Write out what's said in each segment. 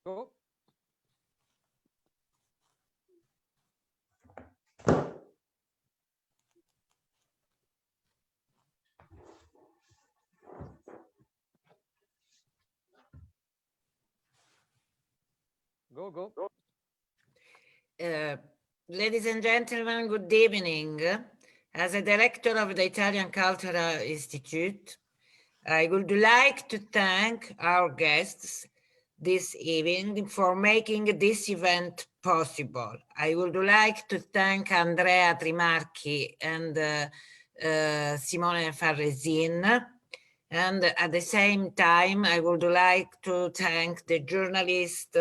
Go. Go. Ladies and gentlemen, good evening. As a director of the Italian Cultural Institute, I would like to thank our guests this evening for making this event possible. I would like to thank Andrea Trimarchi and Simone Farresin. And at the same time, I would like to thank the journalist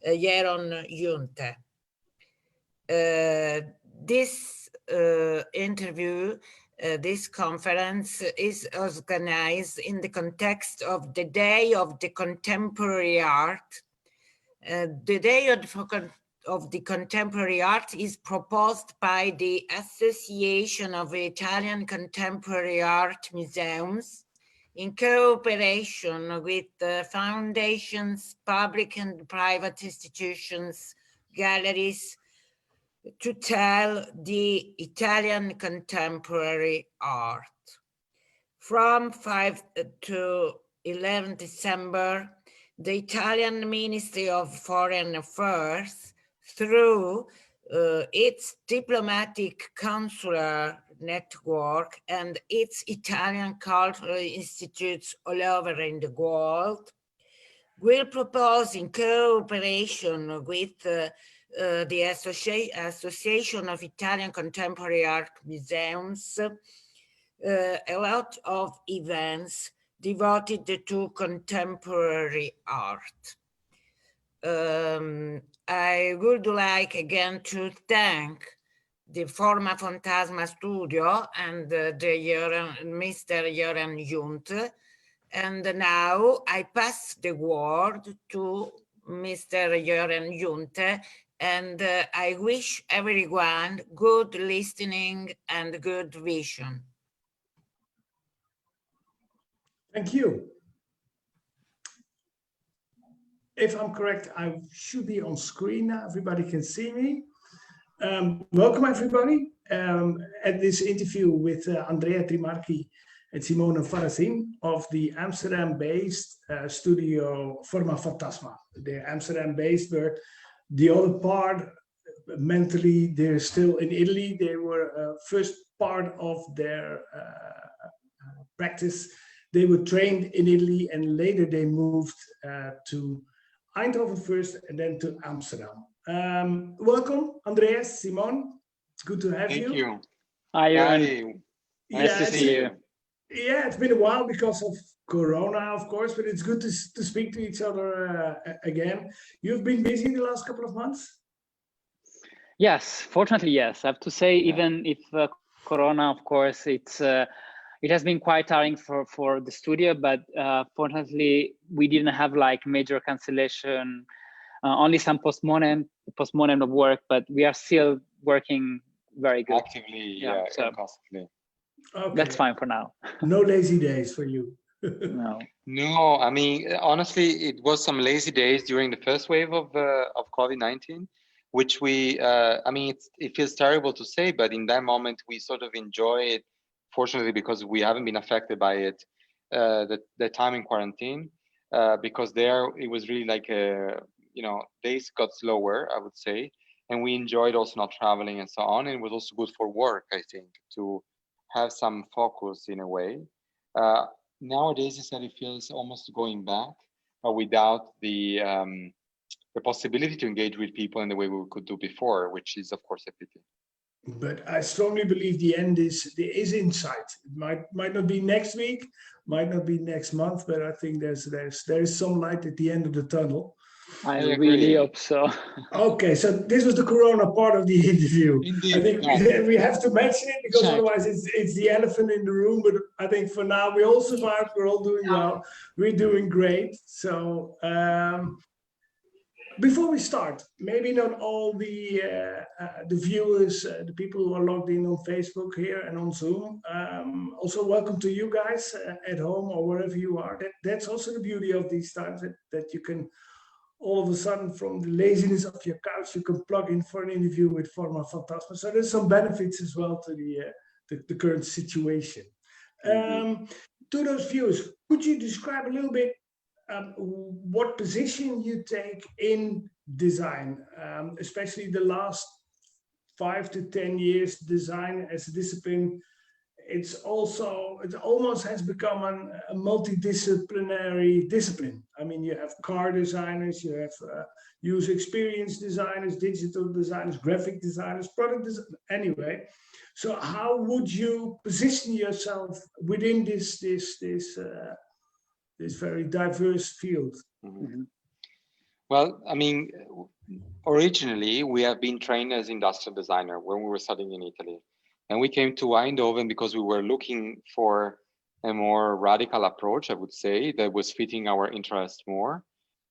Jeroen Junte. This interview, this conference is organized in the context of the Day of the Contemporary Art. The Day of the Contemporary Art is proposed by the Association of Italian Contemporary Art Museums in cooperation with foundations, public and private institutions, galleries, to tell the Italian contemporary art. From 5 to 11 December, the Italian Ministry of Foreign Affairs, through its diplomatic consular network and its Italian cultural institutes all over in the world, will propose in cooperation with the Association of Italian Contemporary Art Museums, a lot of events devoted to contemporary art. I would like again to thank the Formafantasma studio and Mr. Jeroen Junte. And now I pass the word to Mr. Jeroen Junte, and I wish everyone good listening and good vision. Thank you. If I'm correct, I should be on screen now. Everybody can see me. Welcome, everybody, at this interview with Andrea Trimarchi and Simone Farresin of the Amsterdam-based studio Formafantasma. They're Amsterdam-based, but the other part, mentally, they're still in Italy. They were first part of their practice. They were trained in Italy, and later they moved to Eindhoven first, and then to Amsterdam. Welcome, Andreas, Simone. It's good to have you. Thank you. Hi, Jeroen. Nice to see you. Yeah, it's been a while because of Corona, of course, but it's good to speak to each other again. You've been busy the last couple of months? Yes, fortunately, yes. I have to say, even if Corona, of course, it has been quite tiring for the studio, but fortunately, we didn't have like major cancellation, only some postponement of work, but we are still working very good. Actively, yeah, so constantly. Okay. That's fine for now. No lazy days for you. No, I mean, honestly, it was some lazy days during the first wave of COVID-19, which we, I mean, it feels terrible to say, but in that moment, we sort of enjoy it, fortunately, because we haven't been affected by it, the time in quarantine, because there it was really like, days got slower, I would say, and we enjoyed also not traveling and so on, and it was also good for work, I think, to have some focus in a way. Nowadays, instead, it feels almost going back, but without the possibility to engage with people in the way we could do before, which is, of course, a pity. But I strongly believe the end is in sight. It might not be next week, might not be next month, but I think there is some light at the end of the tunnel. I really hope so. Okay, so this was the Corona part of the interview. Indeed, I think we have to mention it because otherwise it's the elephant in the room. But I think for now we all survived. We're all doing well. We're doing great. So before we start, maybe not all the viewers, the people who are logged in on Facebook here and on Zoom. Also, welcome to you guys at home or wherever you are. That's also the beauty of these times, that you can all of a sudden from the laziness of your couch, you can plug in for an interview with Formafantasma. So there's some benefits as well to the current situation. To those viewers, could you describe a little bit what position you take in design, especially the last 5 to 10 years? Design as a discipline, it almost has become a multidisciplinary discipline. I mean, you have car designers, you have user experience designers, digital designers, graphic designers, product designers, anyway. So how would you position yourself within this very diverse field? Well, I mean, originally we have been trained as industrial designer when we were studying in Italy. And we came to Eindhoven because we were looking for a more radical approach, I would say, that was fitting our interest more.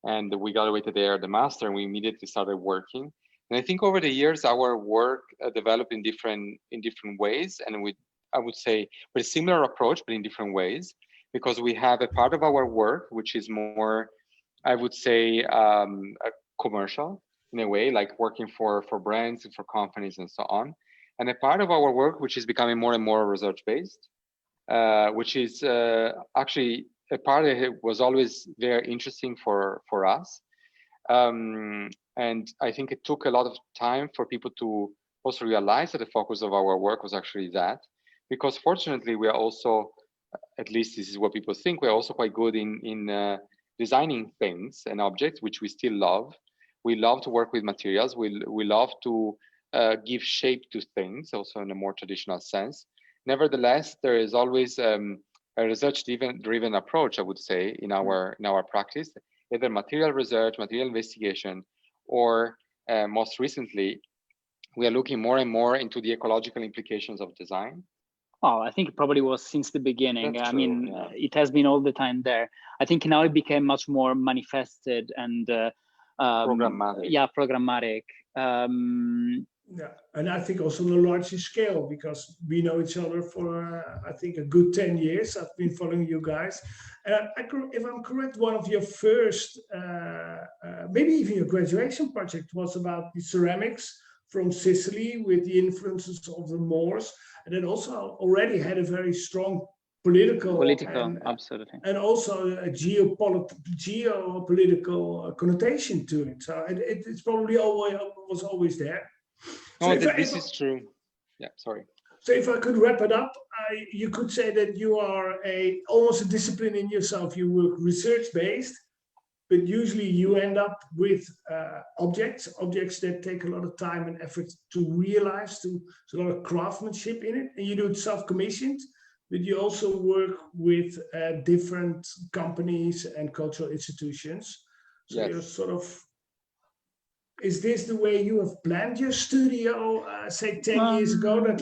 And we graduated there the master, and we immediately started working. And I think over the years, our work developed in different ways, and I would say with a similar approach, but in different ways, because we have a part of our work which is more, I would say, commercial in a way, like working for brands and for companies and so on. And a part of our work which is becoming more and more research-based, which is actually a part that was always very interesting for us. And I think it took a lot of time for people to also realize that the focus of our work was actually that, because fortunately we are also, at least this is what people think, we're also quite good in designing things and objects, which we still love. We love to work with materials. We love to give shape to things, also in a more traditional sense. Nevertheless, there is always a research-driven approach, I would say, in our practice, either material research, material investigation, or most recently, we are looking more and more into the ecological implications of design. Oh, I think it probably was since the beginning. That's I true, mean, yeah. it has been all the time there. I think now it became much more manifested and Programmatic. Yeah, programmatic. Yeah, and I think also on a larger scale, because we know each other for, I think, a good 10 years. I've been following you guys. If I'm correct, one of your first, maybe even your graduation project was about the ceramics from Sicily with the influences of the Moors. And it also already had a very strong political absolutely, and also a geopolitical connotation to it. So it's probably was always there. No, this is true. Yeah, sorry. So if I could wrap it up, you could say that you are almost a discipline in yourself. You work research-based, but usually you end up with objects that take a lot of time and effort to realize. There's a lot of craftsmanship in it, and you do it self-commissioned. But you also work with different companies and cultural institutions. So you're sort of. Is this the way you have planned your studio, say 10 years ago? That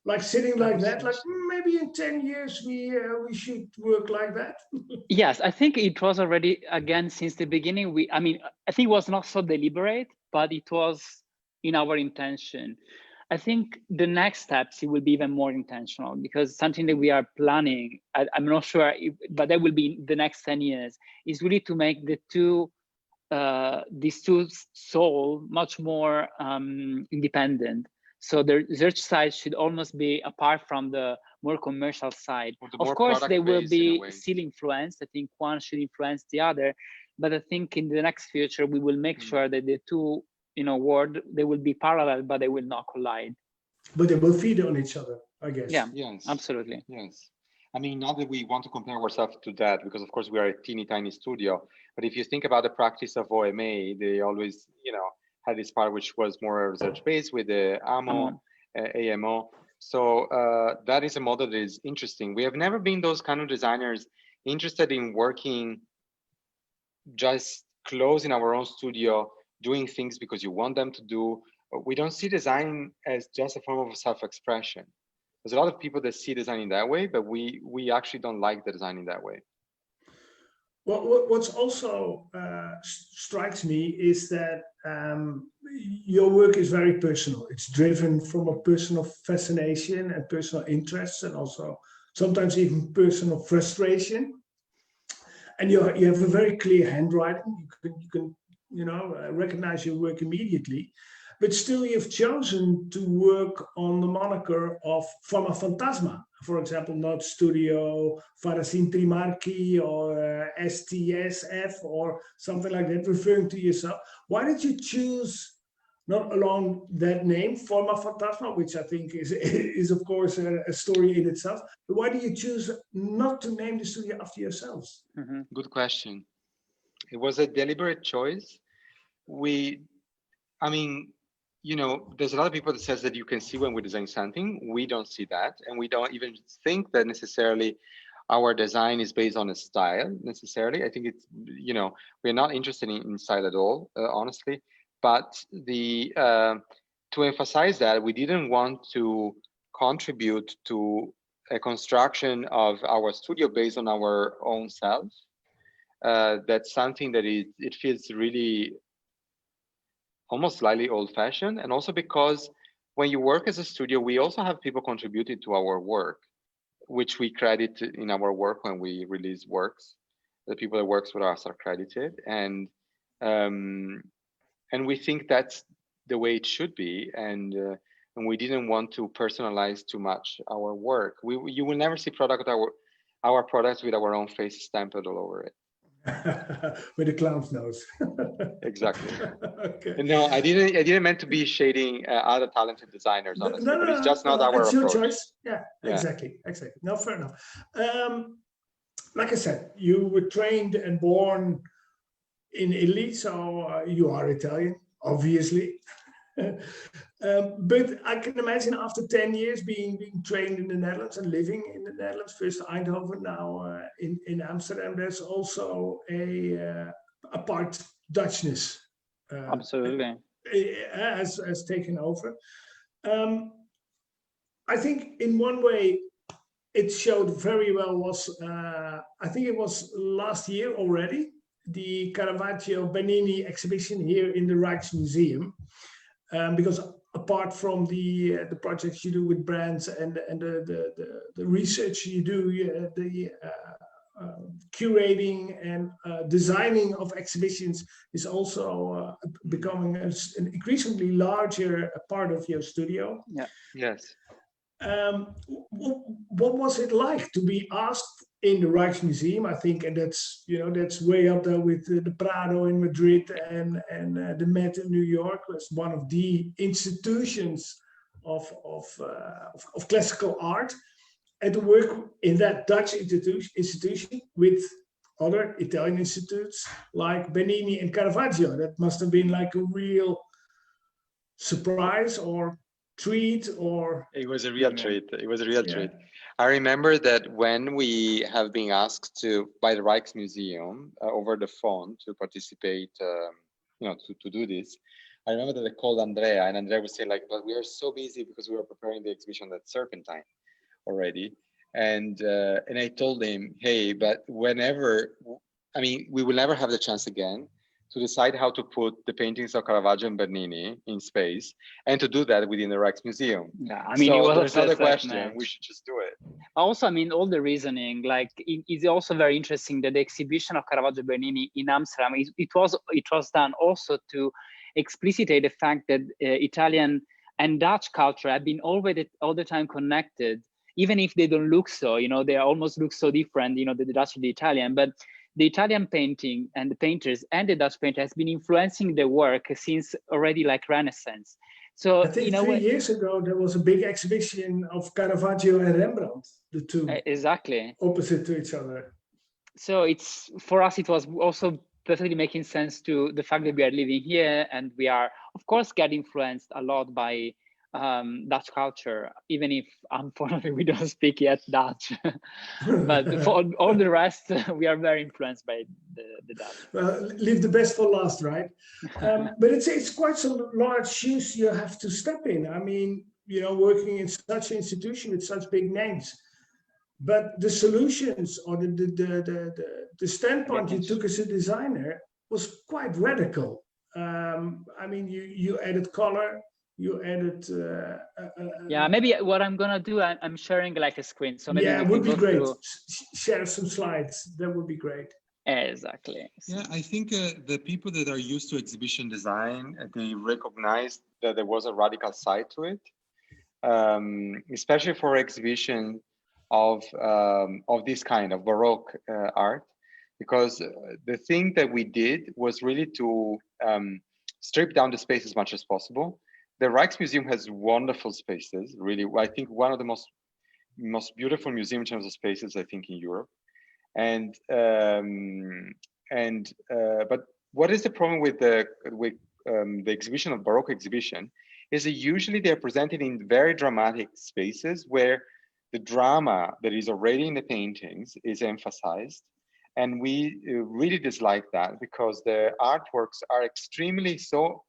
like sitting like that, like maybe in 10 years we should work like that. Yes, I think it was already, again, since the beginning. I think it was not so deliberate, but it was in our intention. I think the next steps, it will be even more intentional, because something that we are planning, I'm not sure, but that will be the next 10 years, is really to make these two souls much more independent. So the research side should almost be apart from the more commercial side. Of course, they will be still influenced. I think one should influence the other, but I think in the next future we will make sure that the two, world, they will be parallel, but they will not collide. But they will feed on each other, I guess. Yeah, yes, absolutely. Yes. I mean, not that we want to compare ourselves to that, because of course we are a teeny tiny studio. But if you think about the practice of OMA, they always, had this part which was more research-based with the AMO. So that is a model that is interesting. We have never been those kind of designers interested in working just close in our own studio, doing things because you want them to do. We don't see design as just a form of self-expression. There's a lot of people that see design in that way, but we actually don't like the design in that way. Well, what's also strikes me is that your work is very personal. It's driven from a personal fascination and personal interests, and also sometimes even personal frustration. and you have a very clear handwriting. You can recognize your work immediately. But still, you've chosen to work on the moniker of Formafantasma, for example, not Studio Farasin Trimarchi or STSF or something like that, referring to yourself. Why did you choose not alone that name, Formafantasma, which I think is of course a story in itself, but why do you choose not to name the studio after yourselves? Mm-hmm. Good question. It was a deliberate choice. There's a lot of people that says that you can see when we design something. We don't see that, and we don't even think that necessarily our design is based on a style necessarily. I think it's, we're not interested in style at all, honestly. But to emphasize that, we didn't want to contribute to a construction of our studio based on our own self. That's something that it feels really almost slightly old-fashioned, and also because when you work as a studio, we also have people contributing to our work, which we credit in our work when we release works. The people that works with us are credited, and we think that's the way it should be, and we didn't want to personalize too much our work. You will never see our products with our own face stamped all over it. With a clown's nose. Exactly. Okay. No, I didn't meant to be shading other talented designers, honestly. No, but it's just not our it's approach. your choice. Yeah, exactly. No, fair enough. Like I said, you were trained and born in Italy, so you are Italian, obviously. But I can imagine after 10 years being trained in the Netherlands and living in the Netherlands, first Eindhoven, now in Amsterdam, there's also a part Dutchness. Absolutely. Has taken over. I think in one way it showed very well was, I think it was last year already, the Caravaggio Bernini exhibition here in the Rijksmuseum. Because apart from the projects you do with brands and the research you do, the curating and designing of exhibitions is also becoming an increasingly larger part of your studio. Yeah. Yes. What was it like to be asked in the Rijksmuseum? I think, and that's way up there with the Prado in Madrid and the Met in New York. It's one of the institutions of classical art, and to work in that Dutch institution with other Italian institutes like Bernini and Caravaggio. That must have been like a real surprise or treat, or it was a real treat. It was a real treat. I remember that when we have been asked by the Rijksmuseum over the phone to participate, to do this, I remember that I called Andrea, and Andrea would say like, "But we are so busy because we were preparing the exhibition at Serpentine already," and I told him, "Hey, but whenever, we will never have the chance again to decide how to put the paintings of Caravaggio and Bernini in space, and to do that within the Rijksmuseum." Yeah, so it was there's not a question. Match. We should just do it. Also, all the reasoning, like it's also very interesting that the exhibition of Caravaggio Bernini in Amsterdam, it was done also to explicitate the fact that Italian and Dutch culture have been already all the time connected, even if they don't look so. They almost look so different. The Dutch and the Italian, but the Italian painting and the painters and the Dutch painter has been influencing the work since already like Renaissance. So I think 3 years ago there was a big exhibition of Caravaggio and Rembrandt, the two exactly opposite to each other. So for us it was also perfectly making sense to the fact that we are living here, and we are of course get influenced a lot by Dutch culture, even if unfortunately we don't speak yet Dutch. But for all the rest, we are very influenced by the Dutch. Well, leave the best for last, right? But it's quite some large shoes you have to step in. Working in such an institution with such big names. But the solutions or the standpoint you took as a designer was quite radical. You added color. You added. Maybe what I'm gonna do, I'm sharing like a screen. So maybe it would be great. Share some slides. That would be great. Exactly. Yeah, I think the people that are used to exhibition design, they recognize that there was a radical side to it, especially for exhibition of this kind of Baroque art, because the thing that we did was really to strip down the space as much as possible. The Rijksmuseum has wonderful spaces, really. I think one of the most beautiful museum in terms of spaces, I think, in Europe. But what is the problem with the exhibition of Baroque exhibition is that usually they're presented in very dramatic spaces where the drama that is already in the paintings is emphasized. And we really dislike that, because the artworks are extremely so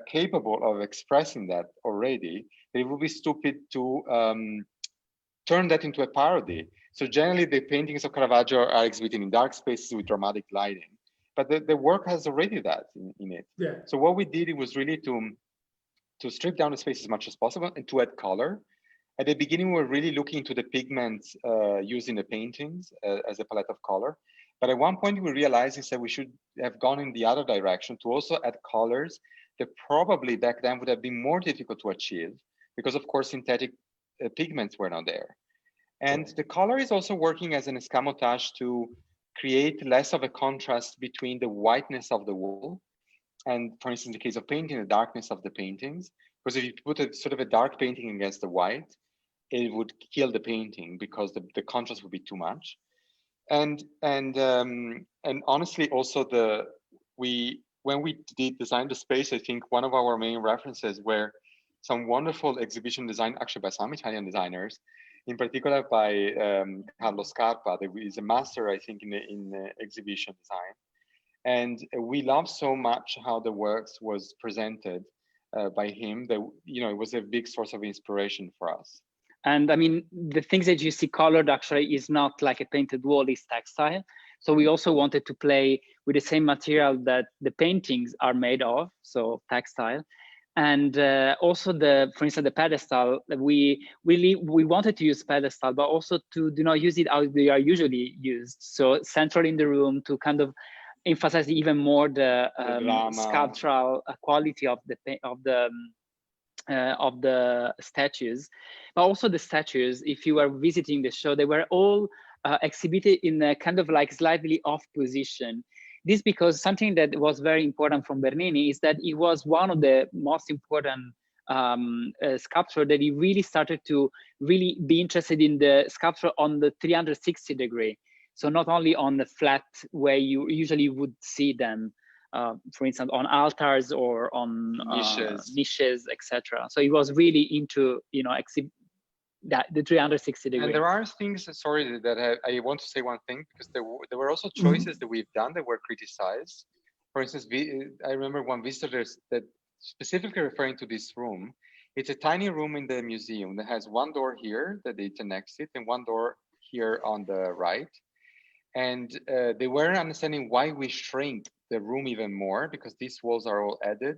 capable of expressing that already, that it would be stupid to turn that into a parody. So generally the paintings of Caravaggio are exhibited in dark spaces with dramatic lighting, but the work has already that in it. Yeah. So what we did, it was really to strip down the space as much as possible and to add color. At the beginning, we were really looking into the pigments used in the paintings as a palette of color. But at one point we realized that we should have gone in the other direction to also add colors that probably back then would have been more difficult to achieve, because of course synthetic pigments were not there. And the color is also working as an escamotage to create less of a contrast between the whiteness of the wall and, for instance, in the case of painting, the darkness of the paintings. Because if you put a sort of a dark painting against the white, it would kill the painting because the contrast would be too much. And honestly, also when we did design the space, I think one of our main references were some wonderful exhibition design, actually by some Italian designers, in particular by Carlo Scarpa, who is a master, I think, in exhibition design. And we love so much how the works was presented by him that, you know, it was a big source of inspiration for us. And I mean, the things that you see colored actually is not like a painted wall, it's textile. So we also wanted to play with the same material that the paintings are made of, so textile. And also for instance, the pedestal, we wanted to use pedestal, but also to do not use it how they are usually used. So central in the room to kind of emphasize even more the sculptural quality of the statues. But also the statues, if you are visiting the show, they were all exhibited in a kind of like slightly off position. This because something that was very important from Bernini is that he was one of the most important sculptor that he really started to really be interested in the sculpture on the 360 degree. So not only on the flat where you usually would see them, for instance, on altars or on niches, etc. So he was really into, you know, the 360 degree. And there are things, sorry, that I want to say one thing, because there were also choices that we've done that were criticized. For instance, I remember one visitor that specifically referring to this room. It's a tiny room in the museum that has one door here that they can exit and one door here on the right. And they weren't understanding why we shrink the room even more, because these walls are all added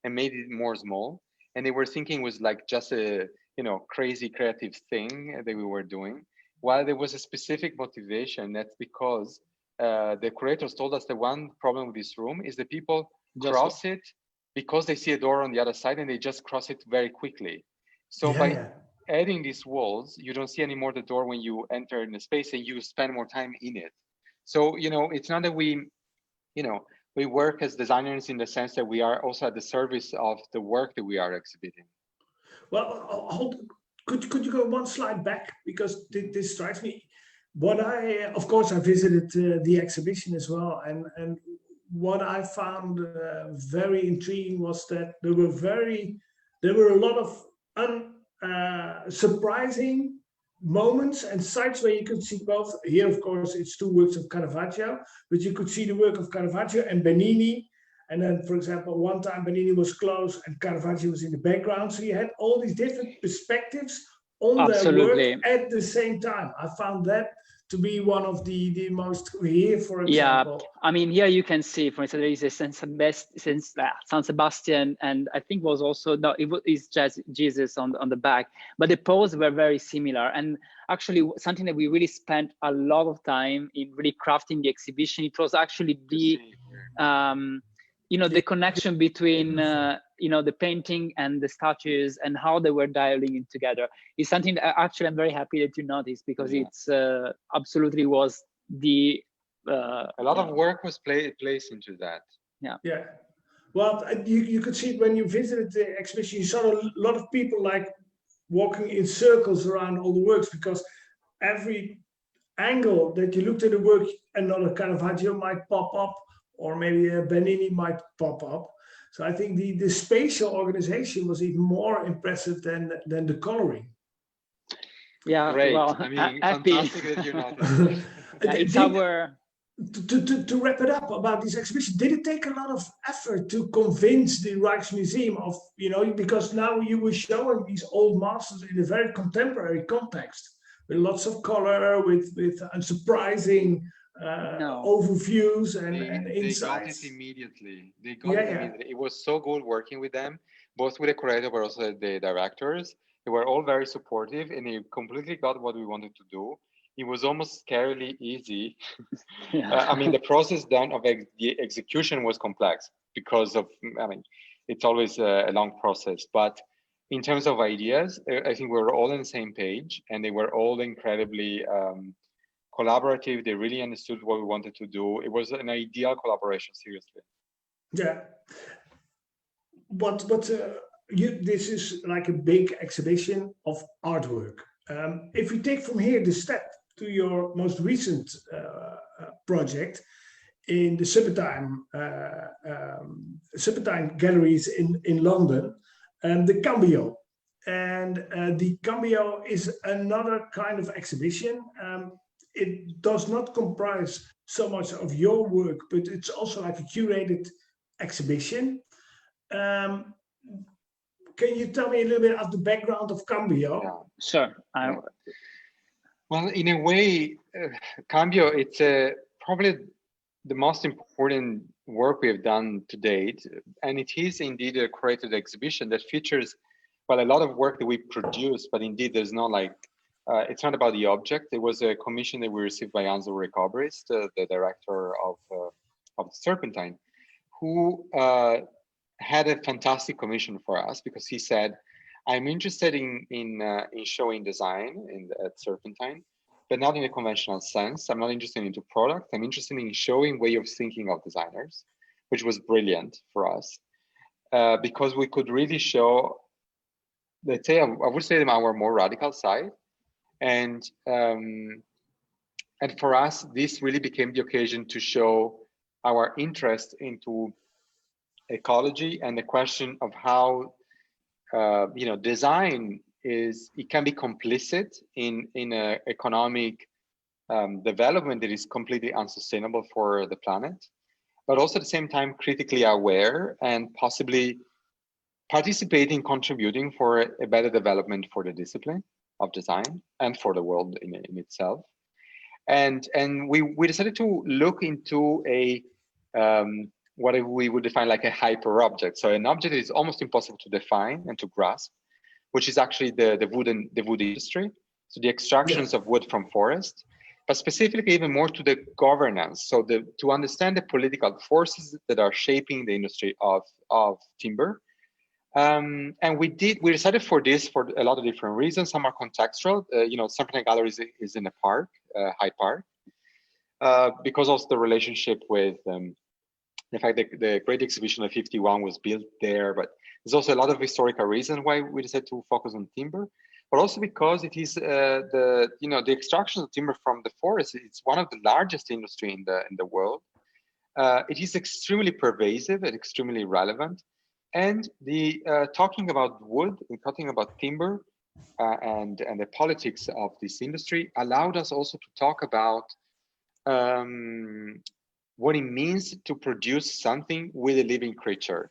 and made it more small. And they were thinking it was like just a, you know, crazy creative thing that we were doing, while there was a specific motivation. That's because the curators told us the one problem with this room is that people cross it because they see a door on the other side and they just cross it very quickly. So by adding these walls, you don't see anymore the door when you enter in the space and you spend more time in it. So, you know, it's not that we, you know, we work as designers in the sense that we are also at the service of the work that we are exhibiting. Well, could you go one slide back, because this strikes me. Of course, I visited the exhibition as well, and what I found very intriguing was that there were a lot of surprising moments and sites where you could see both. Here, of course, it's two works of Caravaggio, but you could see the work of Caravaggio and Bernini. And then, for example, one time Bernini was close and Caravaggio was in the background. So you had all these different perspectives on their work at the same time. I found that to be one of the most here, for Yeah, example. I mean, here you can see, for instance, there is a San Sebastian, and I think was also, no, it's just Jesus on the back, but the poses were very similar. And actually something that we really spent a lot of time in really crafting the exhibition, it was actually the, you know, the connection between, you know, the painting and the statues and how they were dialing in together is something that actually I'm very happy that you noticed, because it's absolutely was the a lot of work was placed into that. Yeah. Well, you could see it when you visited the exhibition. You saw a lot of people like walking in circles around all the works, because every angle that you looked at the work, another kind of Hagio might pop up, or maybe a Bernini might pop up. So I think the spatial organization was even more impressive than the coloring. Yeah, great. well, I mean, happy. fantastic that you noticed. Yeah, it's our. To wrap it up about this exhibition, did it take a lot of effort to convince the Rijksmuseum of, you know, because now you were showing these old masters in a very contemporary context with lots of color, with surprising overviews and insights. They got it immediately. They got it immediately. It was so good working with them, both with the curator but also the directors. They were all very supportive, and they completely got what we wanted to do. It was almost scarily easy. I mean, the process then of the execution was complex because of, I mean, it's always a long process. But in terms of ideas, I think we were all on the same page, and they were all incredibly collaborative. They really understood what we wanted to do. It was an ideal collaboration, seriously. Yeah. But this is like a big exhibition of artwork. If we take from here the step to your most recent project in the Serpentine Galleries in London, the Cambio. And the Cambio is another kind of exhibition. It does not comprise so much of your work, but it's also like a curated exhibition. Can you tell me a little bit of the background of Cambio? Yeah. Sure. Well, in a way, Cambio, it's probably the most important work we have done to date. And it is indeed a curated exhibition that features, well, a lot of work that we produce, but indeed there's no like, it's not about the object. It was a commission that we received by Anzo Recobris, the director of the Serpentine, who had a fantastic commission for us, because he said, I'm interested in showing design at Serpentine, but not in a conventional sense. I'm not interested into product. I'm interested in showing way of thinking of designers, which was brilliant for us, because we could really show, let's say, I would say our more radical side. And for us, this really became the occasion to show our interest into ecology and the question of how you know, design it can be complicit in a economic development that is completely unsustainable for the planet, but also at the same time critically aware and possibly participating, contributing for a better development for the discipline of design and for the world in itself. And we decided to look into a what we would define like a hyper object. So an object that is almost impossible to define and to grasp, which is actually the wood industry. So the extractions of wood from forest, but specifically even more to the governance. So to understand the political forces that are shaping the industry of timber. And we decided for this for a lot of different reasons. Some are contextual. You know, Serpentine Galleries is in a park, Hyde Park, because of the relationship with in fact, the Great Exhibition of 51 was built there, but there's also a lot of historical reasons why we decided to focus on timber, but also because it is the extraction of timber from the forest. It's one of the largest industry in the world. It is extremely pervasive and extremely relevant. And the talking about wood and talking about timber and the politics of this industry allowed us also to talk about what it means to produce something with a living creature,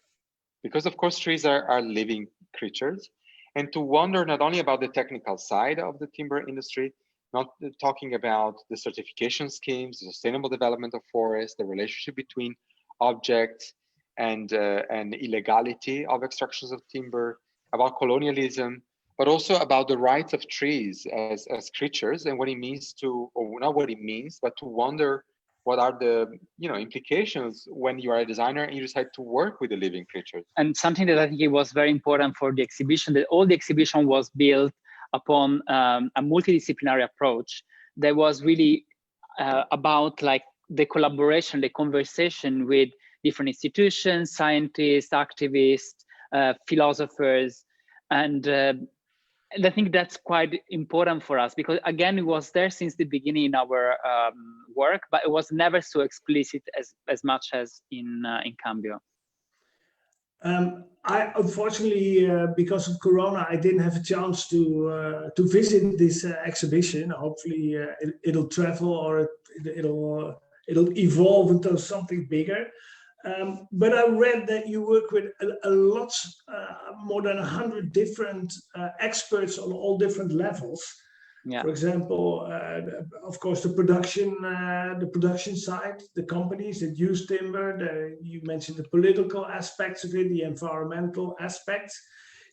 because of course trees are living creatures, and to wonder not only about the technical side of the timber industry, not talking about the certification schemes, the sustainable development of forests, the relationship between objects and illegality of extractions of timber, about colonialism, but also about the rights of trees as creatures and what it means to, or not what it means, but to wonder what are the implications when you are a designer and you decide to work with the living creatures. And something that I think it was very important for the exhibition, that all the exhibition was built upon a multidisciplinary approach that was really about like the collaboration, the conversation with different institutions, scientists, activists, philosophers, and I think that's quite important for us because, again, it was there since the beginning in our work, but it was never so explicit as much as in Cambio. I unfortunately, because of Corona, I didn't have a chance to visit this exhibition. Hopefully, it'll travel or it'll evolve into something bigger. But I read that you work with a lot, more than 100 different experts on all different levels. Yeah. For example, of course, the production side, the companies that use timber. You mentioned the political aspects of it, the environmental aspects.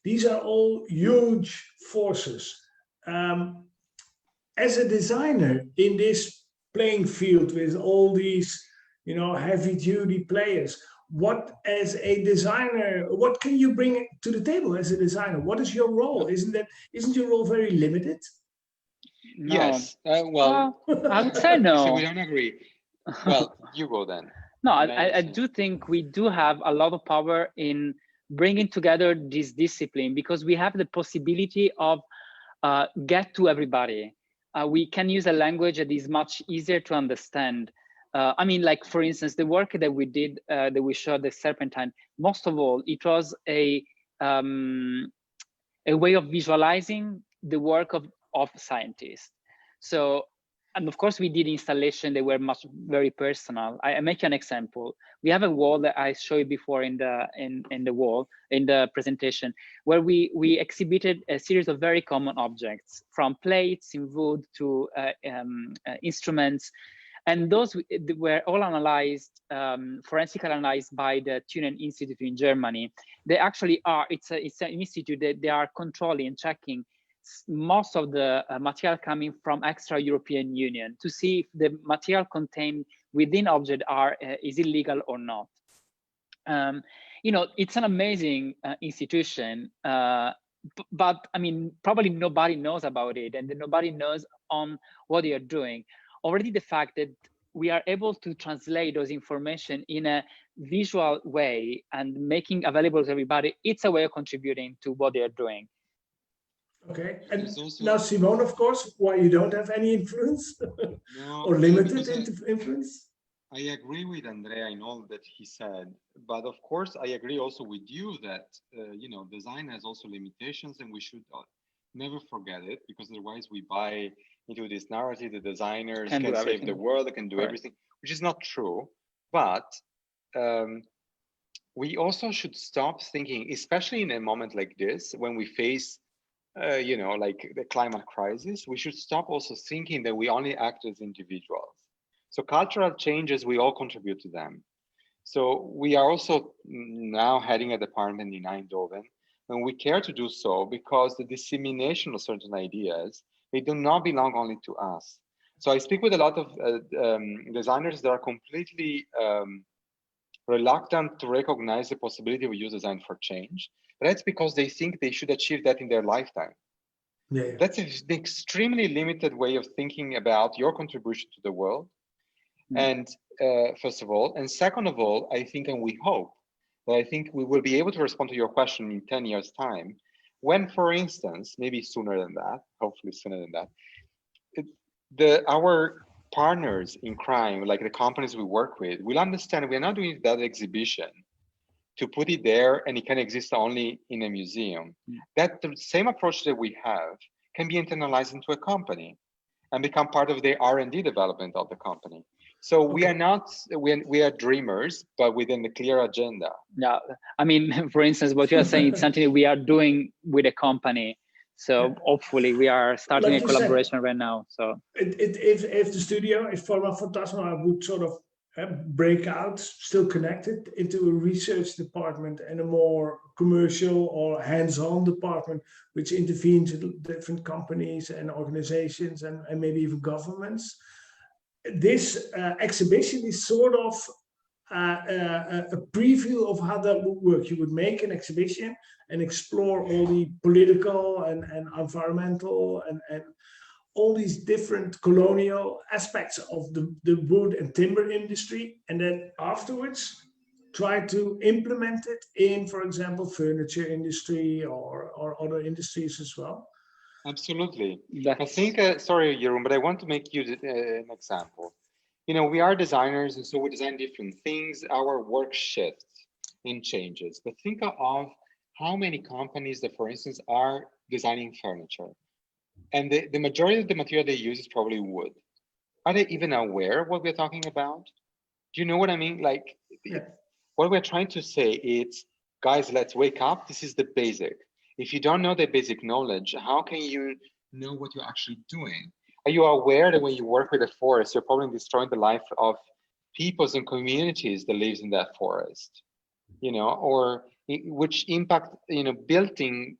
These are all huge forces. As a designer in this playing field with all these heavy-duty players, what as a designer, what can you bring to the table as a designer? What is your role? Isn't your role very limited? No. Yes. Well, I would say no. So we don't agree. Well, you go then. No, I do think we do have a lot of power in bringing together this discipline because we have the possibility of get to everybody. We can use a language that is much easier to understand. I mean, like, for instance, the work that we did, that we showed the Serpentine, most of all, it was a way of visualizing the work of scientists. So, and of course, we did installation that were very personal. I make an example. We have a wall that I showed you before in the presentation, where we exhibited a series of very common objects, from plates in wood to instruments. And those were all analyzed, forensically analyzed by the Thünen Institute in Germany. They actually are, it's an institute that they are controlling and checking most of the material coming from extra-European Union to see if the material contained within object is illegal or not. It's an amazing institution, but I mean, probably nobody knows about it and nobody knows on what they are doing. Already the fact that we are able to translate those information in a visual way and making available to everybody, it's a way of contributing to what they are doing. Okay, and now Simone, of course, why you don't have any influence or limited influence? I agree with Andrea in all that he said, but of course I agree also with you that design has also limitations, and we should never forget it, because otherwise we buy into this narrative the designers can save the world, they can do everything, which is not true. But we also should stop thinking, especially in a moment like this when we face like the climate crisis, we should stop also thinking that we only act as individuals. So cultural changes, we all contribute to them. So we are also now heading a department in Eindhoven, and we care to do so because the dissemination of certain ideas, they do not belong only to us. So I speak with a lot of designers that are completely reluctant to recognize the possibility of use design for change. But that's because they think they should achieve that in their lifetime. Yeah. That's an extremely limited way of thinking about your contribution to the world. And first of all, and second of all, I think, and we hope, that I think we will be able to respond to your question in 10 years' time, when, for instance, maybe sooner than that, hopefully sooner than that, our partners in crime, like the companies we work with, will understand we're not doing that exhibition to put it there and it can exist only in a museum. That the same approach that we have can be internalized into a company and become part of the R&D development of the company. So we are not, we are dreamers, but within the clear agenda. Yeah, I mean, for instance, what you are saying is something that we are doing with a company. So hopefully we are starting Like a you said, collaboration right now. So if the studio, if Formafantasma would sort of break out, still connected into a research department and a more commercial or hands-on department, which intervenes with different companies and organizations and maybe even governments, this exhibition is sort of a preview of how that would work. You would make an exhibition and explore all the political and environmental and all these different colonial aspects of the wood and timber industry, and then afterwards try to implement it in, for example, furniture industry or other industries as well. Absolutely. that's, I think, sorry, Jeroen, but I want to make you an example. You know, we are designers, and so we design different things. Our work shifts and changes. But think of how many companies that, for instance, are designing furniture. And the majority of the material they use is probably wood. Are they even aware of what we're talking about? Do you know what I mean? Like, Yeah. what we're trying to say is, guys, let's wake up. This is the basic. If you don't know the basic knowledge, how can you know what you're actually doing? Are you aware that when you work with a forest, you're probably destroying the life of peoples and communities that lives in that forest? You know, or which impact, you know, building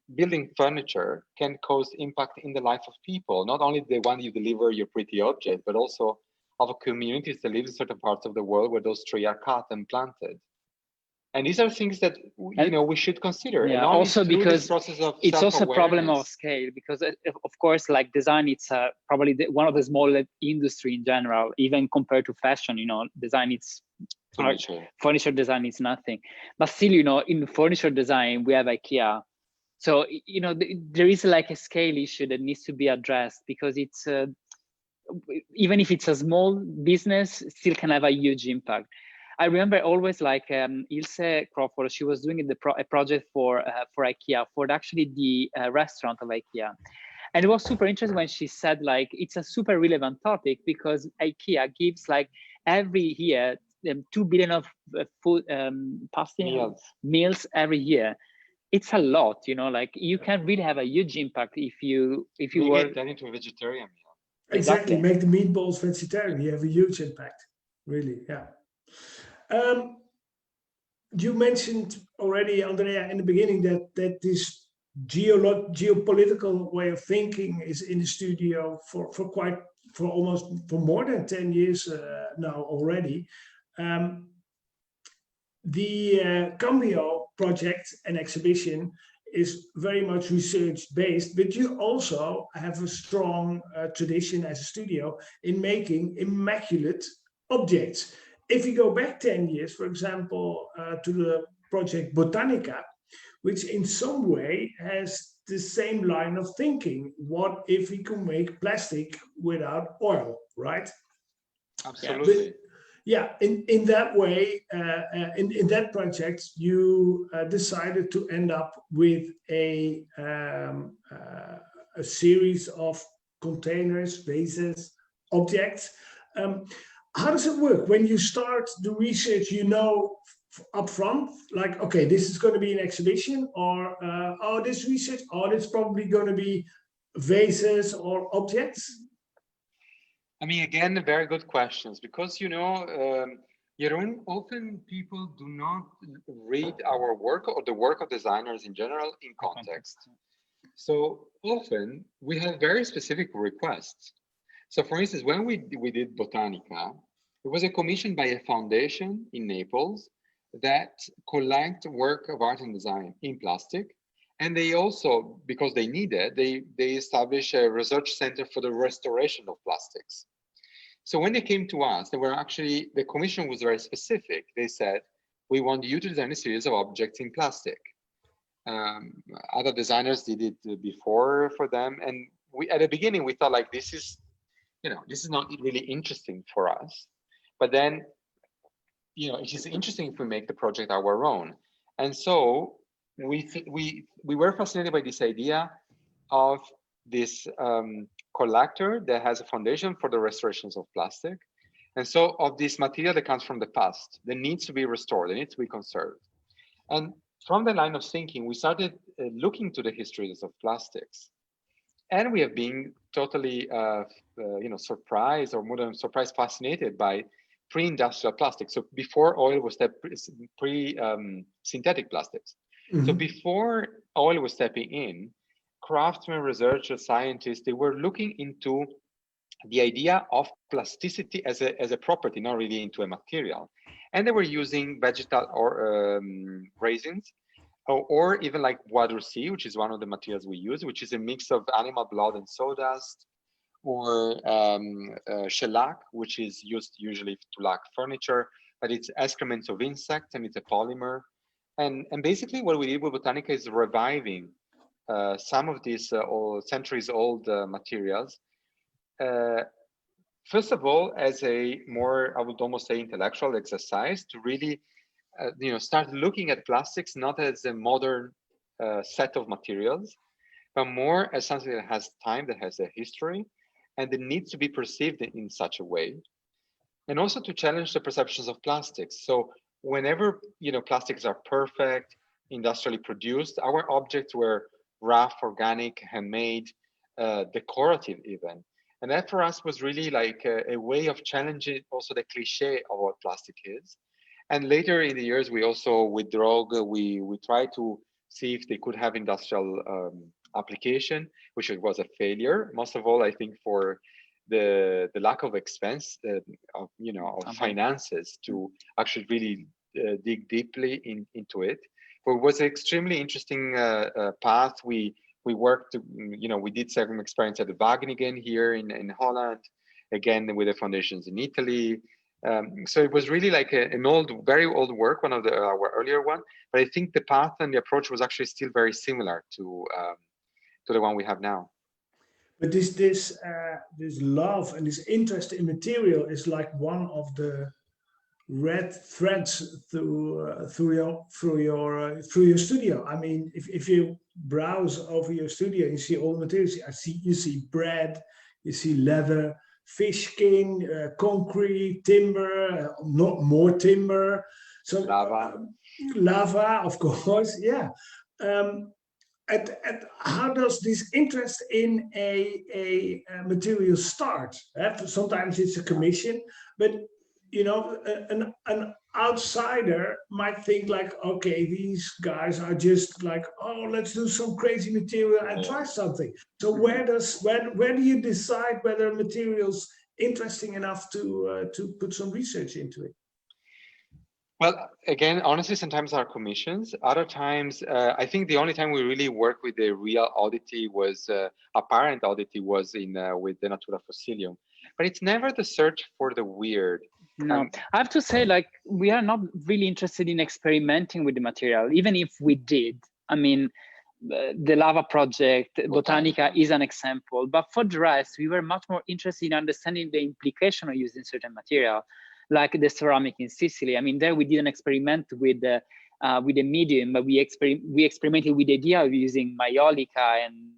furniture can cause impact in the life of people, not only the one you deliver your pretty object, but also of communities that live in certain parts of the world where those trees are cut and planted. And these are things that, you know, we should consider. yeah, and only also through because this process of it's also a problem of self-awareness. scale, because of course, like design, it's probably one of the smallest industry in general, even compared to fashion. You know, design, it's furniture design is nothing, but still, you know, in furniture design we have IKEA. So, you know, there is like a scale issue that needs to be addressed, because it's even if it's a small business, still can have a huge impact. I remember always, like, Ilse Crawford, she was doing a project for IKEA, for actually the restaurant of IKEA. And it was super interesting when she said, like, it's a super relevant topic, because IKEA gives, like, every year 2 billion of food meals every year. It's a lot, you know, like, you can really have a huge impact if you get that into a vegetarian meal. Exactly. Make the meatballs vegetarian. You have a huge impact, really. Yeah. You mentioned already, Andrea, in the beginning that this geopolitical way of thinking is in the studio for more than 10 years now already. The Cambio project and exhibition is very much research based, but you also have a strong tradition as a studio in making immaculate objects. If you go back 10 years, for example, to the project Botanica, which in some way has the same line of thinking. What if we could make plastic without oil, right? Absolutely. Yeah, in that way, in that project, you decided to end up with a series of containers, vases, objects. How does it work? When you start the research, you know up front, like, okay, this is going to be an exhibition, or oh, this research, oh, it's probably going to be vases or objects? I mean, again, very good questions, because, you know, Jeroen, often people do not read our work or the work of designers in general in context. So often we have very specific requests. So for instance, when we did Botanica, it was a commission by a foundation in Naples that collect work of art and design in plastic. And they also, because they need it, they established a research center for the restoration of plastics. So when they came to us, the commission was very specific. They said, we want you to design a series of objects in plastic. Other designers did it before for them. And at the beginning, we thought, like, this is not really interesting for us. But then, you know, it is interesting if we make the project our own. And so we were fascinated by this idea of this collector that has a foundation for the restorations of plastic. And so of this material that comes from the past, that needs to be restored, that needs to be conserved. And from the line of thinking, we started looking to the histories of plastics. And we have been totally, surprised, or more than surprised, fascinated by pre-industrial plastics. So before oil was synthetic plastics. Mhm. So before oil was stepping in, craftsmen, researchers, scientists, they were looking into the idea of plasticity as a property, not really into a material. And they were using vegetal or resins, or even like bois d'Orsay, which is one of the materials we use, which is a mix of animal blood and sawdust, or shellac, which is used usually to lack furniture, but it's excrements of insects and it's a polymer. And basically what we did with Botanica is reviving some of these centuries-old materials. First of all, as a more, I would almost say, intellectual exercise to really, start looking at plastics not as a modern set of materials, but more as something that has time, that has a history, and it needs to be perceived in such a way. And also to challenge the perceptions of plastics. So whenever, plastics are perfect, industrially produced, our objects were rough, organic, handmade, decorative even. And that for us was really like a way of challenging also the cliche of what plastic is. And later in the years, we also, with Droog, we tried to see if they could have industrial application, which was a failure. Most of all, I think, for the lack of expense of finances to actually really dig deeply into it. But it was an extremely interesting path. We worked, we did some experience at the Wageningen here in Holland, again with the foundations in Italy. So it was really like an very old work, one of our earlier one. But I think the path and the approach was actually still very similar to the one we have now. But this love and this interest in material is like one of the red threads through your studio. I mean, if you browse over your studio, you see all the materials. You see bread, you see leather, fish skin, concrete, timber, not more timber. So lava, of course, yeah. And how does this interest in a material start? Sometimes it's a commission, but an outsider might think like, okay, these guys are just like, oh, let's do some crazy material and try something. So where do you decide whether material's interesting enough to put some research into it? Well, again, honestly, sometimes our commissions. Other times, I think the only time we really work with the real oddity was apparent oddity was with the Natura Fossilium, but it's never the search for the weird. No, I have to say, like, we are not really interested in experimenting with the material, even if we did. I mean, the lava project, Botanica is an example, but for the rest, we were much more interested in understanding the implication of using certain material, like the ceramic in Sicily. I mean, there we didn't experiment with the medium, but we experimented with the idea of using maiolica and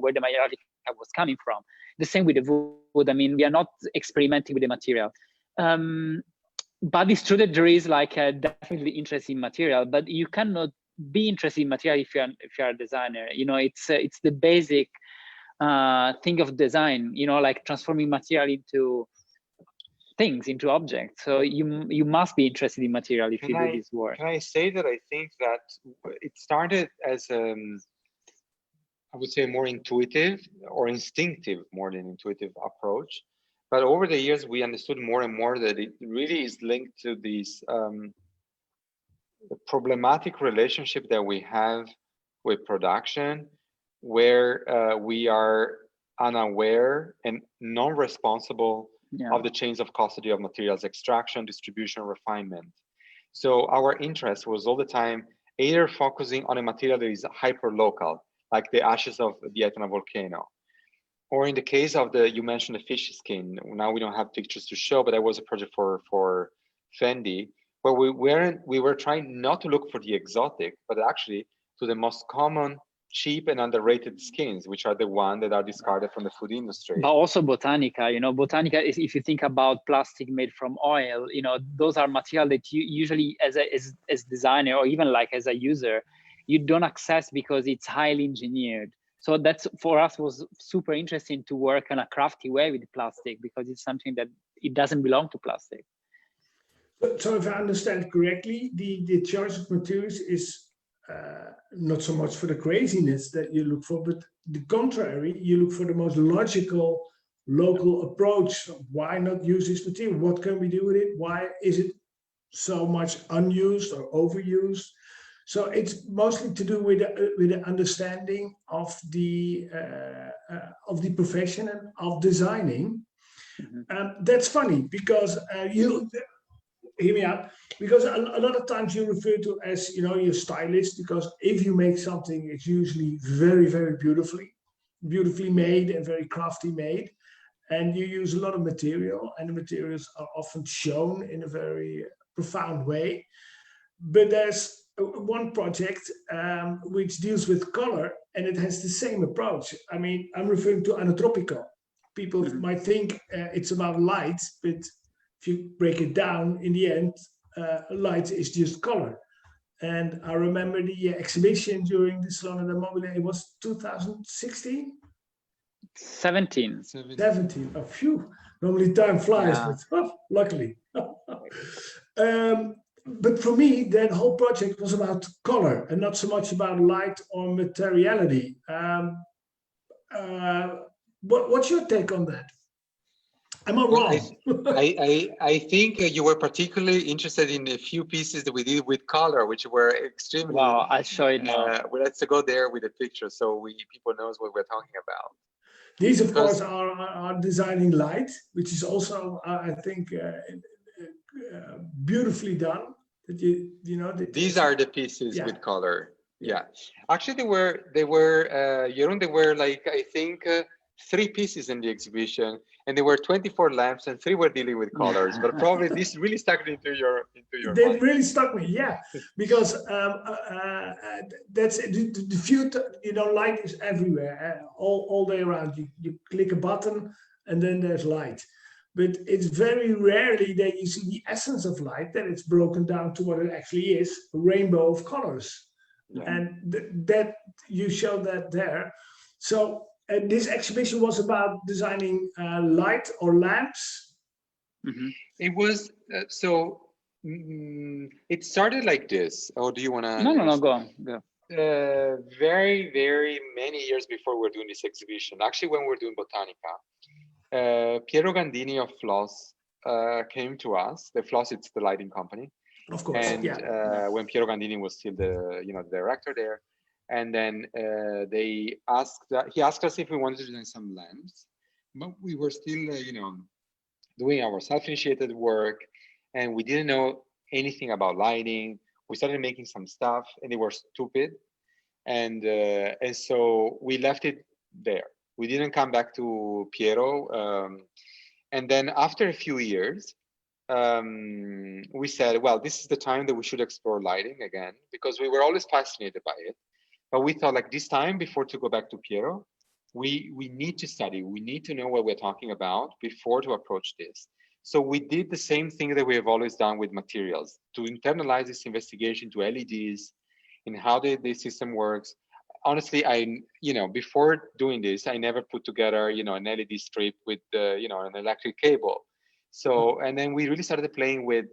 where the maiolica was coming from. The same with the wood. I mean, we are not experimenting with the material. But it's true that there is like a definitely interest in material, but you cannot be interested in material if you're a designer. It's the basic thing of design. Like transforming material into things, into objects. So you must be interested in material if you do this work. Can I say that I think that it started as I would say more intuitive or instinctive, more than intuitive approach. But over the years, we understood more and more that it really is linked to this problematic relationship that we have with production, where we are unaware and non-responsible of the chains of custody of materials, extraction, distribution, refinement. So our interest was all the time either focusing on a material that is hyper-local, like the ashes of the Etna volcano. Or in the case of you mentioned the fish skin. Now we don't have pictures to show, but that was a project for Fendi, where we were trying not to look for the exotic, but actually to the most common, cheap and underrated skins, which are the ones that are discarded from the food industry. But also Botanica, Botanica is, if you think about plastic made from oil, those are material that you usually as designer or even like as a user, you don't access because it's highly engineered. So that's for us was super interesting to work in a crafty way with plastic, because it's something that it doesn't belong to plastic. So if I understand correctly, the choice of materials is not so much for the craziness that you look for, but the contrary, you look for the most logical local approach. Why not use this material? What can we do with it? Why is it so much unused or overused? So it's mostly to do with the understanding of the profession and of designing. That's funny because you hear me out, because a lot of times you refer to as, you know, you're stylist, because if you make something, it's usually very, very beautifully made and very crafty made, and you use a lot of material, and the materials are often shown in a very profound way. But there's one project which deals with color, and it has the same approach. I mean, I'm referring to Anotropico. People might think it's about light, but if you break it down, in the end, light is just color. And I remember the exhibition during the Salone del Mobile, it was 2016? 17. 17. Oh, phew. Normally time flies, Yeah. but luckily. But for me, that whole project was about color and not so much about light or materiality. What's your take on that? Am I wrong? I think you were particularly interested in a few pieces that we did with color, which were extremely. Wow, I'll show it now. Well, let's go there with the picture so people knows what we're talking about. These, of course, are designing light, which is also, I think, beautifully done. That you know. These are the pieces with color. Yeah, actually, they were Jeroen, they were like, I think, 3 pieces in the exhibition, and there were 24 lamps, and 3 were dealing with colors. But probably this really stuck into your They mind. really stuck me, yeah, because that's the view. You know, light is everywhere, all day around. You click a button, and then there's light. But it's very rarely that you see the essence of light, that it's broken down to what it actually is, a rainbow of colors. Yeah. And that you show that there. So this exhibition was about designing light or lamps. It was it started like this. Oh, do you want to? No, go on. Go. Very, very many years before we're doing this exhibition, actually when we're doing Botanica, Piero Gandini of Floss came to us. The Floss, it's the lighting company. Of course, and when Piero Gandini was still the director there, and then he asked us if we wanted to design some lamps, but we were still doing our self-initiated work, and we didn't know anything about lighting. We started making some stuff, and they were stupid, and so we left it there. We didn't come back to Piero, and then after a few years, we said, well, this is the time that we should explore lighting again, because we were always fascinated by it. But we thought, like, this time, before to go back to Piero, we need to study. We need to know what we're talking about before to approach this. So we did the same thing that we have always done with materials, to internalize this investigation to LEDs and how the system works. Honestly, before doing this, I never put together, an LED strip with, an electric cable. So, and then we really started playing with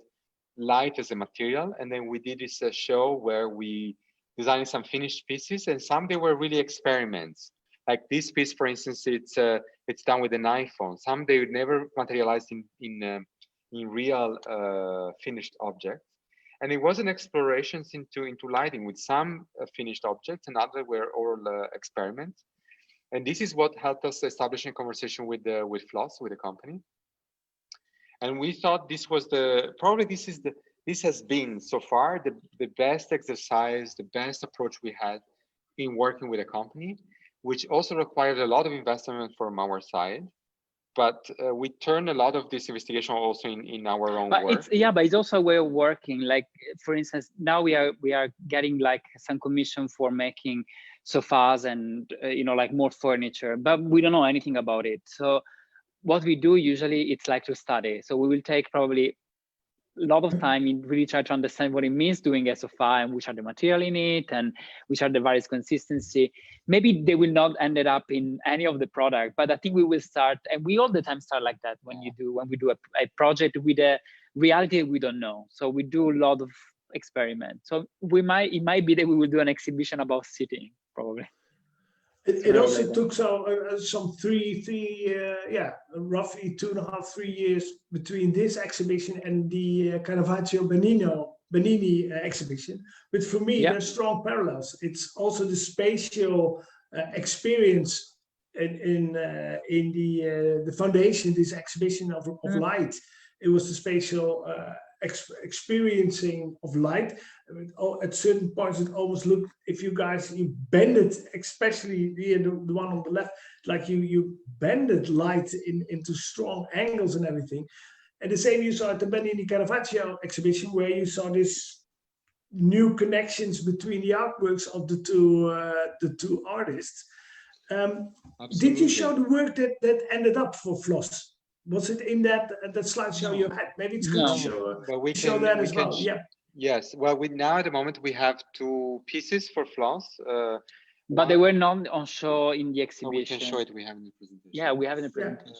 light as a material. And then we did this show where we designed some finished pieces, and some, they were really experiments. Like this piece, for instance, it's done with an iPhone. Some, they would never materialize in real finished objects. And it was an exploration into lighting with some finished objects, and others were all experiments. And this is what helped us establish a conversation with Floss, with the company. And we thought this was this has been so far the best exercise, the best approach we had in working with a company, which also required a lot of investment from our side. But we turned a lot of this investigation also in our own work. But it's also a way of working. Like, for instance, now we are getting like some commission for making sofas and like more furniture, but we don't know anything about it. So what we do usually, it's like to study. So we will take probably lot of time in really try to understand what it means doing SO5 and which are the material in it and which are the various consistency. Maybe they will not end up in any of the product, but I think we will start, and we all the time start like that when we do a project with a reality we don't know. So we do a lot of experiments. So it might be that we will do an exhibition about sitting probably. It also took some roughly 2.5, 3 years between this exhibition and the Caravaggio Benini exhibition. But for me, there's strong parallels. It's also the spatial experience in the foundation, this exhibition of light. It was the spatial experiencing of light. I mean, at certain points, it almost looked, if you guys, you bend it, especially the one on the left, like you bended light into strong angles and everything. And the same you saw at the Benini Caravaggio exhibition, where you saw this new connections between the artworks of the two artists. Did you show the work that ended up for Floss? Was it in that slideshow you had? Maybe it's good to show that as well. Yeah. Yes. Well, now at the moment we have 2 pieces for Floss. But they were not on show in the exhibition. We can show it. We have in the presentation. Yeah, we have in the presentation.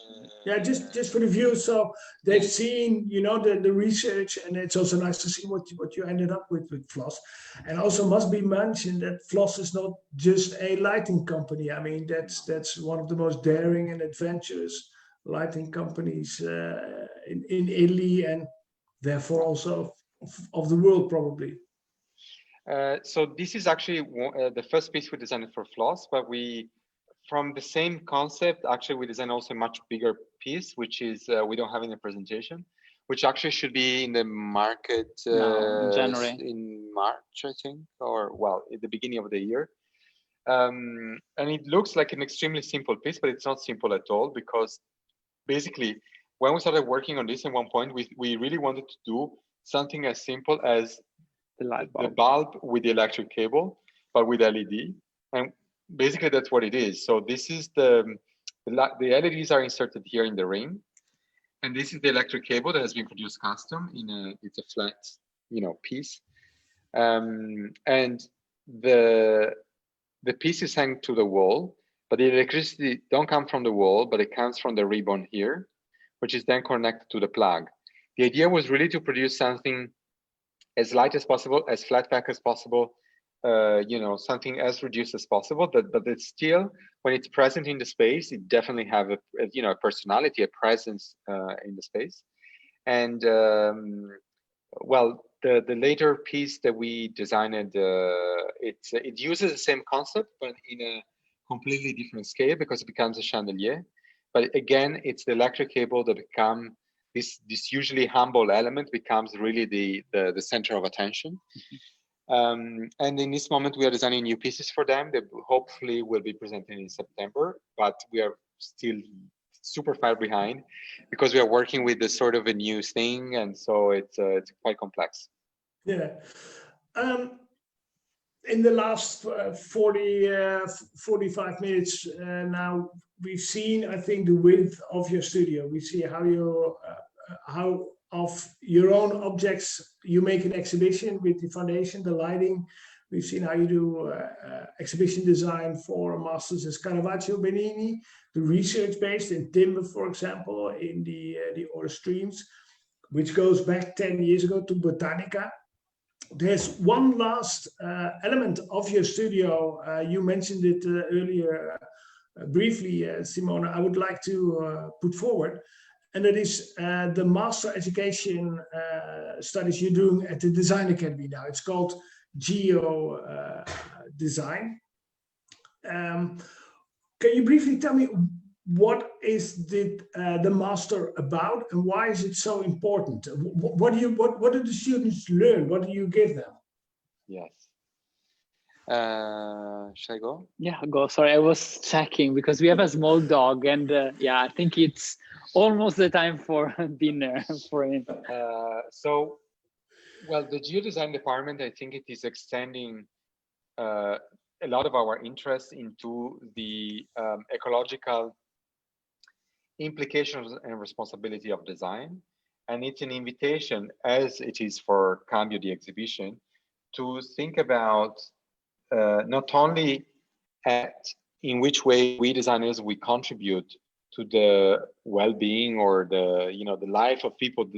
Just for the viewers, so they've seen, the research, and it's also nice to see what you ended up with Floss. And also must be mentioned that Floss is not just a lighting company. I mean, that's one of the most daring and adventurous lighting companies in Italy, and therefore also of the world probably. So this is actually the first piece we designed for Floss, but from the same concept, actually we designed also a much bigger piece, which is we don't have in the presentation, which actually should be in the market January. In March, I think, or well, at the beginning of the year. And it looks like an extremely simple piece, but it's not simple at all, because basically when we started working on this at one point, we really wanted to do something as simple as the bulb with the electric cable, but with LED, and basically that's what it is. So this is the LEDs are inserted here in the ring, and this is the electric cable that has been produced custom it's a flat, piece, and the piece is hanged to the wall, but the electricity don't come from the wall, but it comes from the ribbon here, which is then connected to the plug. The idea was really to produce something as light as possible, as flat pack as possible, something as reduced as possible, but it's still, when it's present in the space, it definitely have a personality, a presence in the space. And well, the later piece that we designed, it uses the same concept, but in a completely different scale, because it becomes a chandelier. But again, it's the electric cable that become this usually humble element becomes really the center of attention. And in this moment, we are designing new pieces for them that hopefully will be presented in September, but we are still super far behind because we are working with this sort of a new thing, and so it's quite complex. Yeah. In the last 45 minutes now, we've seen, I think, the width of your studio. We see how of your own objects you make an exhibition with the foundation, the lighting. We've seen how you do exhibition design for masters as Caravaggio, Benini, the research based in timber, for example, in the order streams, which goes back 10 years ago to Botanica. There's one last element of your studio. You mentioned it earlier briefly, Simona. I would like to put forward, and that is the master education studies you're doing at the Design Academy now. It's called Geo Design. Can you briefly tell me what is the master about, and why is it so important? What do the students learn? What do you give them? Yes. Shall I go? Yeah, go. Sorry, I was checking because we have a small dog, and I think it's almost the time for dinner for him. So, well, the geodesign department, I think it is extending a lot of our interest into the ecological implications and responsibility of design. And it's an invitation, as it is for Cambio, the exhibition, to think about not only in which way we designers we contribute to the well-being or the life of people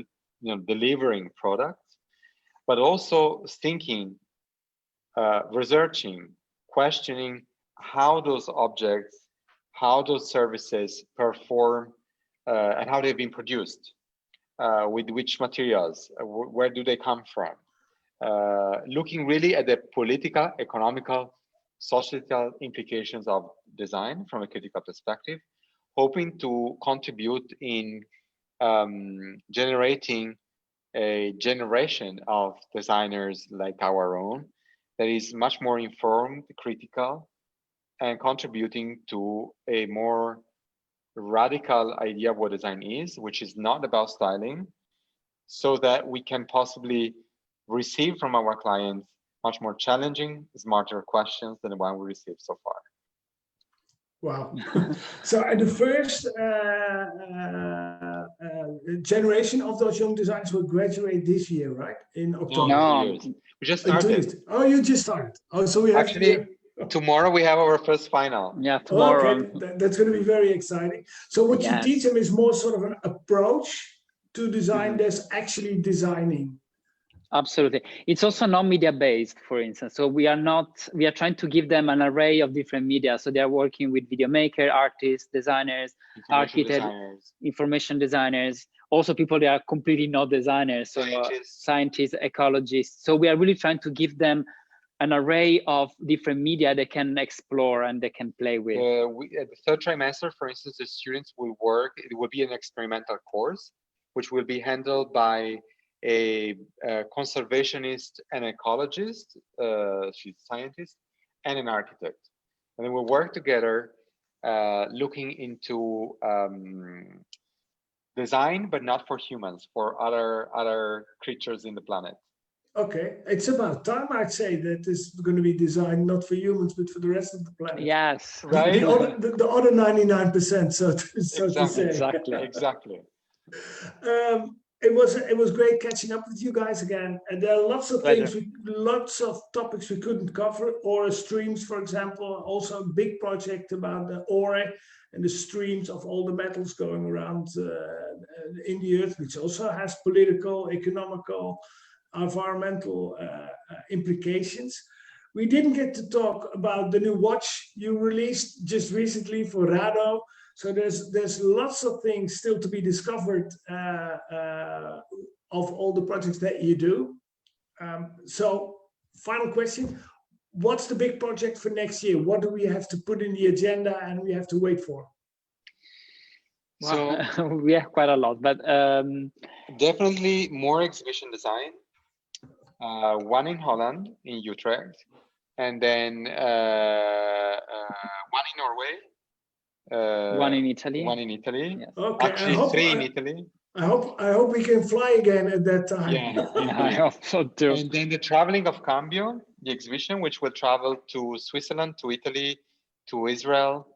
delivering products, but also thinking, researching, questioning how those objects, how those services perform, and how they've been produced, with which materials, where do they come from, looking really at the political, economical, societal implications of design from a critical perspective, hoping to contribute in generating a generation of designers like our own that is much more informed, critical, and contributing to a more radical idea of what design is, which is not about styling, so that we can possibly receive from our clients much more challenging, smarter questions than the one we received so far. Wow. So the first generation of those young designers will graduate this year, right? In October. No, we just started. Oh, you just started. Oh, so we have actually tomorrow we have our first final. Yeah, tomorrow. Okay, that's going to be very exciting. So what you teach them is more sort of an approach to design that's actually designing. Absolutely. It's also non-media based, for instance. So we are trying to give them an array of different media. So they are working with video maker, artists, designers, architects, information designers, also people that are completely not designers, so scientists, ecologists. So we are really trying to give them an array of different media they can explore and they can play with. At the third trimester, for instance, the students will work, it will be an experimental course, which will be handled by a conservationist and ecologist, she's a scientist, and an architect. And then we'll work together looking into design, but not for humans, for other creatures in the planet. Okay, it's about time, I'd say, that this is going to be designed not for humans, but for the rest of the planet. Yes, right. The other 99%, so to say. Exactly. It was great catching up with you guys again, and there are lots of things, lots of topics we couldn't cover. Aura streams, for example, also a big project about the aura and the streams of all the metals going around in the earth, which also has political, economical, environmental implications. We didn't get to talk about the new watch you released just recently for Rado. So there's lots of things still to be discovered of all the projects that you do. So final question, what's the big project for next year? What do we have to put in the agenda and we have to wait for? So we have quite a lot, but definitely more exhibition design. One in Holland, in Utrecht, and then one in Norway. One in Italy. One in Italy. Yes. Okay. Actually, three in Italy. I hope we can fly again at that time. Yeah, I hope so too. And then the traveling of Cambio, the exhibition, which will travel to Switzerland, to Italy, to Israel,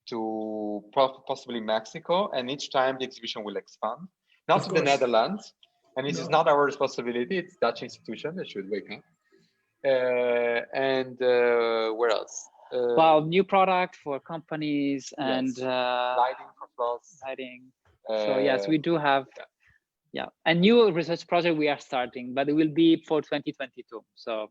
to possibly Mexico, and each time the exhibition will expand. Not to the Netherlands, and this is not our responsibility. It's Dutch institution that should wake up. And where else? Well, new product for companies and lighting for floors. Lighting. So yes, we do have, a new research project we are starting, but it will be for 2022. So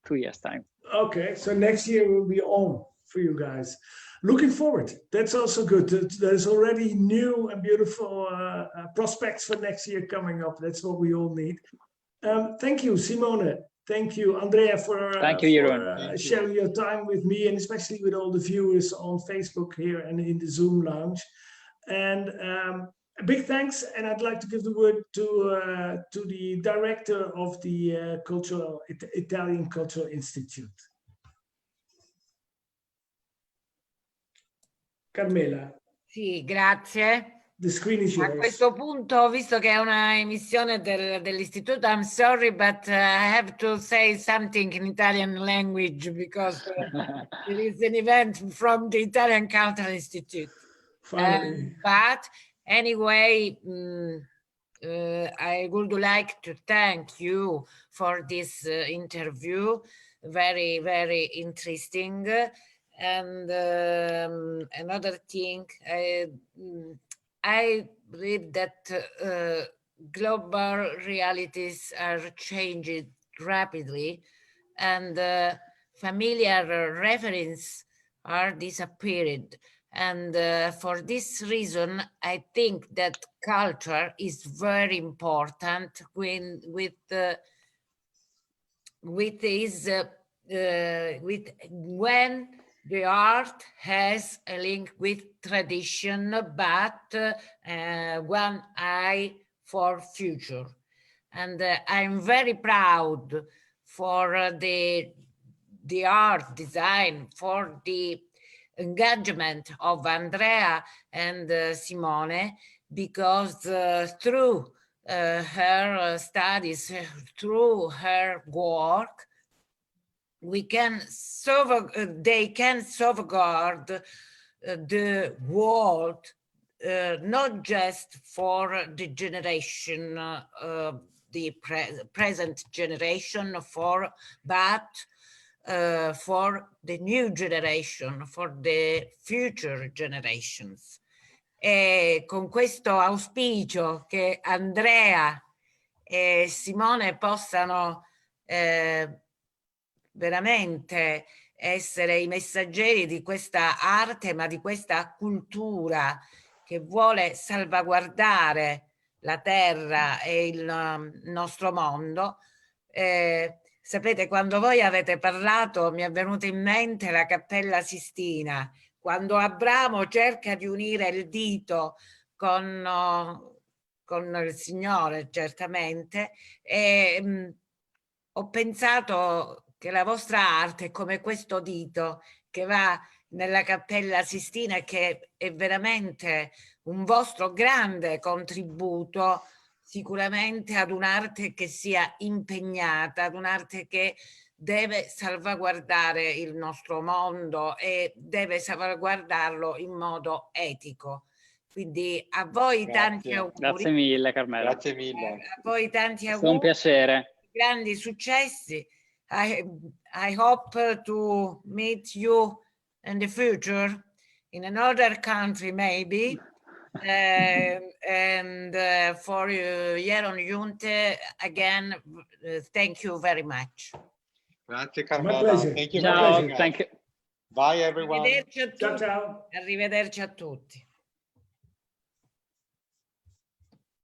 2 years time. Okay, so next year will be on for you guys. Looking forward. That's also good. There's already new and beautiful prospects for next year coming up. That's what we all need. Thank you, Simone. Thank you, Andrea, for sharing your time with me, and especially with all the viewers on Facebook here and in the Zoom lounge. And a big thanks, and I'd like to give the word to the director of the Italian Cultural Institute. Carmela. Sì, grazie. The screen is yours. A questo punto, visto che è una emissione dell'istituto, I'm sorry, but I have to say something in Italian language because it is an event from the Italian Cultural Institute. Finally. But anyway, I would like to thank you for this interview. Very, very interesting. And another thing, I believe that global realities are changing rapidly, and familiar references are disappearing. And for this reason, I think that culture is very important when the art has a link with tradition, but one eye for future. And I'm very proud for the art design, for the engagement of Andrea and Simone, because through her studies, through her work, they can safeguard the world, not just for the generation, the present generation, but for the new generation, for the future generations. E con questo auspicio che Andrea e Simone possano veramente essere i messaggeri di questa arte, ma di questa cultura che vuole salvaguardare la terra e il nostro mondo. Sapete, quando voi avete parlato mi è venuta in mente la Cappella Sistina, quando Abramo cerca di unire il dito con il Signore, certamente, e ho pensato che la vostra arte è come questo dito che va nella Cappella Sistina e che è veramente un vostro grande contributo sicuramente ad un'arte che sia impegnata, ad un'arte che deve salvaguardare il nostro mondo e deve salvaguardarlo in modo etico. Quindi a voi tanti auguri. Grazie mille, Carmela. Grazie mille. A voi tanti È auguri. stato un piacere. Grandi successi. I hope to meet you in the future in another country maybe. And for Jeroen Junte, again, thank you very much. Grazie, My Carmela. pleasure. Thank you Ciao, for having us. thank you. Bye, everyone. Arrivederci a tutti. Ciao, ciao. Arrivederci a tutti.